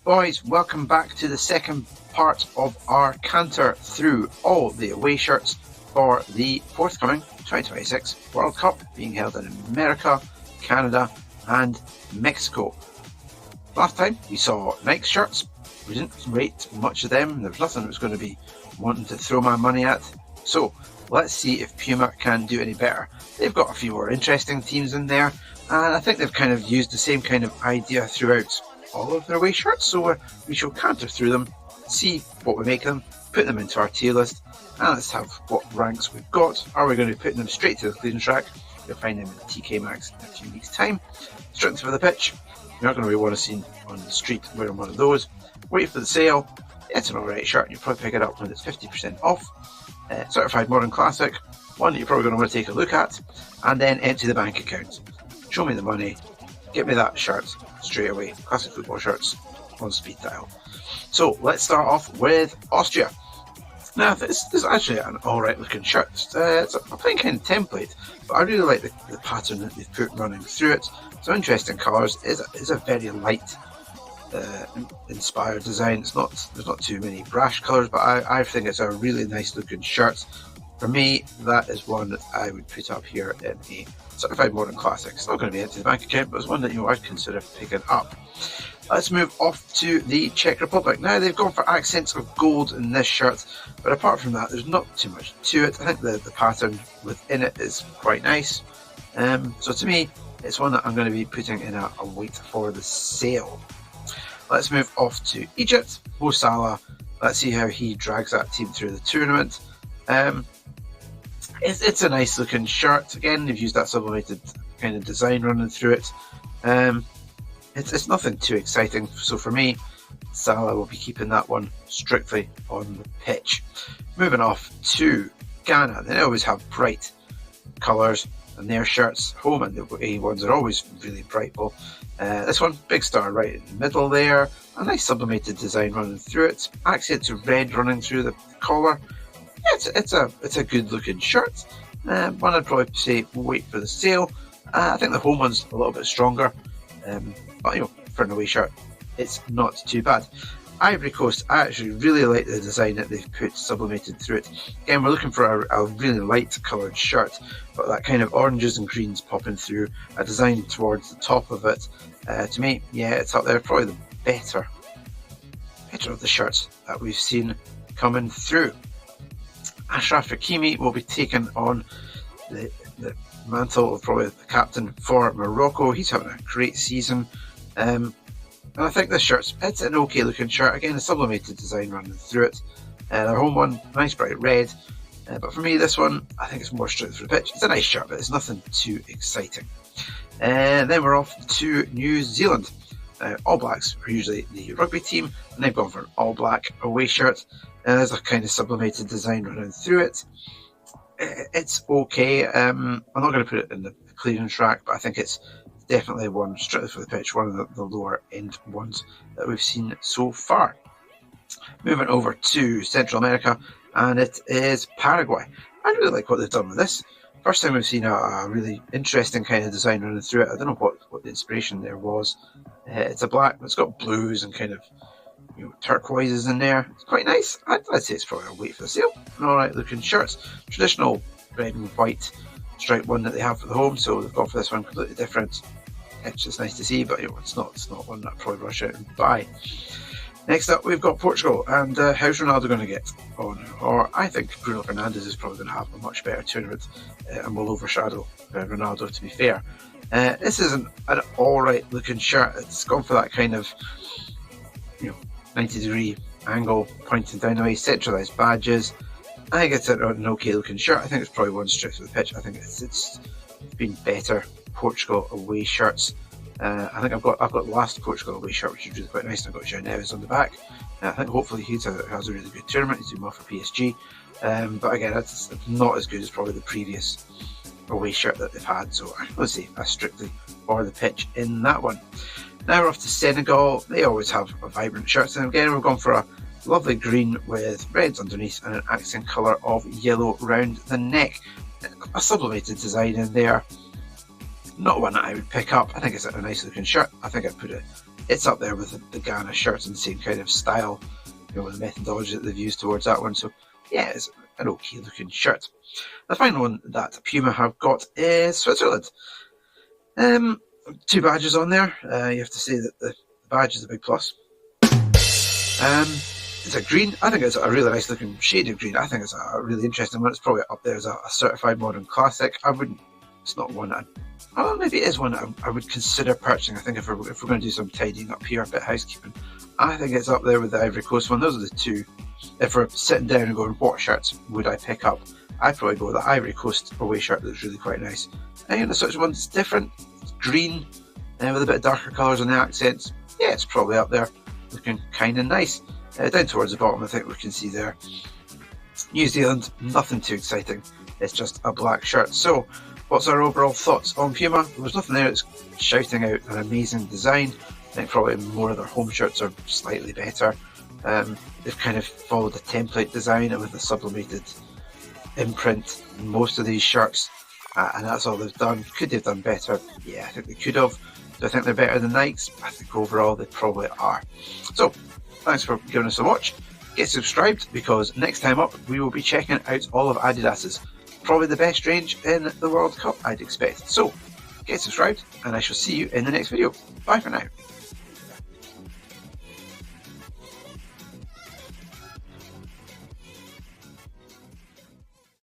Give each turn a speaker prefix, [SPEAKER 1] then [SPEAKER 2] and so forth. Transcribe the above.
[SPEAKER 1] boys, welcome back to the second part of our canter through all the away shirts for the forthcoming 2026 World Cup being held in America, Canada and Mexico. Last time we saw Nike shirts. We didn't rate much of them. There was nothing that was going to be wanting to throw my money at. So let's see if Puma can do any better. They've got a few more interesting teams in there, and I think they've kind of used the same kind of idea throughout all of their away shirts. So we shall canter through them, see what we make of them, put them into our tier list, and let's have what ranks we've got. Are we going to be putting them straight to the clearance rack? You'll find them in TK Maxx in a few weeks' time. Straight for the pitch. You're not going to be want to see on the street wearing one of those. Wait for the sale. It's an alright shirt. You'll probably pick it up when it's 50% off. Certified modern classic. One that you're probably going to want to take a look at. And then empty the bank account. Show me the money. Get me that shirt straight away. Classic football shirts on speed dial. So let's start off with Austria. Now this is actually an alright looking shirt. It's a plain kind of template, but I really like the pattern that they've put running through it. Some interesting colours. It's a very light inspired design. There's not too many brash colours, but I think it's a really nice looking shirt. For me, that is one that I would put up here in a certified modern classic. It's not going to be into the bank account, but it's one that I'd consider picking up. Let's move off to the Czech Republic. Now they've gone for accents of gold in this shirt, but apart from that, there's not too much to it. I think the pattern within it is quite nice. So to me, it's one that I'm going to be putting in a wait for the sale. Let's move off to Egypt. Mo Salah. Let's see how he drags that team through the tournament. It's a nice looking shirt. Again, they've used that sublimated kind of design running through it. It's nothing too exciting. So for me, Salah will be keeping that one strictly on the pitch. Moving off to Ghana. They always have bright colours in their shirts. Home and the away ones are always really bright. Well, this one, big star right in the middle there. A nice sublimated design running through it. Accents of red running through the collar. It's a good looking shirt. One I'd probably say wait for the sale. I think the home one's a little bit stronger, but for an away shirt, it's not too bad. Ivory Coast, I actually really like the design that they've put sublimated through it. Again, we're looking for a really light coloured shirt, but that kind of oranges and greens popping through, a design towards the top of it. To me, yeah, it's up there, probably the better of the shirts that we've seen coming through. Ashraf Hakimi will be taking on the mantle of probably the captain for Morocco. He's having a great season. And I think this it's an okay looking shirt. Again, a sublimated design running through it. Their home one, nice bright red. But for me, this one, I think it's more straight through the pitch. It's a nice shirt, but it's nothing too exciting. And then we're off to New Zealand. All Blacks are usually the rugby team, and they've gone for an all black away shirt. There's a kind of sublimated design running through it. It's okay. I'm not going to put it in the clearance rack, but I think it's definitely one strictly for the pitch, one of the lower end ones that we've seen so far. Moving over to Central America, and it is Paraguay. I really like what they've done with this. First time we've seen a really interesting kind of design running through it. I don't know what the inspiration there was. It's a black, but it's got blues and kind of turquoises in there. It's quite nice. I'd say it's probably a wait for the sale. An alright looking shirts. Traditional red and white striped one that they have for the home, so they've gone for this one completely different. It's just nice to see, but it's not one that I'd probably rush out and buy. Next up, we've got Portugal, and how's Ronaldo going to get on? Or I think Bruno Fernandes is probably going to have a much better tournament and will overshadow Ronaldo, to be fair. This is an alright looking shirt. It's gone for that kind of 90-degree angle pointing down the way, centralised badges. I think it's an okay looking shirt. I think it's probably one straight to the pitch. I think it's been better Portugal away shirts. I think I've got the last Portugal away shirt, which is really quite nice. I've got João Neves on the back. I think hopefully he has a really good tournament. He's doing well for PSG. But again, it's not as good as probably the previous away shirt that they've had. So I would say that's strictly for the pitch in that one. Now we're off to Senegal. They always have a vibrant shirts, and again we've gone for a lovely green with reds underneath and an accent colour of yellow round the neck. A sublimated design in there. Not one that I would pick up. I think it's a nice looking shirt. I think I'd put it it's up there with the Ghana shirts and the same kind of style, with the methodology that they've used towards that one. So yeah, it's an okay looking shirt. The final one that Puma have got is Switzerland. 2 badges on there. You have to say that the badge is a big plus. It's a green. I think it's a really nice looking shade of green. I think it's a really interesting one. It's probably up there as a certified modern classic. It's not one maybe it is one I would consider purchasing. I think if we're going to do some tidying up here, a bit of housekeeping, I think it's up there with the Ivory Coast one. Those are the 2. If we're sitting down and going, what shirts would I pick up? I'd probably go with the Ivory Coast away shirt that's really quite nice. And the such one that's different, it's green, with a bit of darker colours on the accents. Yeah, it's probably up there, looking kind of nice. Down towards the bottom, I think we can see there, New Zealand, nothing too exciting. It's just a black shirt. So, what's our overall thoughts on Puma? There's nothing there that's shouting out an amazing design. I think probably more of their home shirts are slightly better. They've kind of followed a template design with a sublimated imprint in most of these shirts, and that's all they've done. Could they have done better? Yeah, I think they could have. Do I think they're better than Nikes? I think overall they probably are. So, thanks for giving us a watch. Get subscribed, because next time up we will be checking out all of Adidas's. Probably the best range in the World Cup, I'd expect. So, get subscribed, and I shall see you in the next video. Bye for now.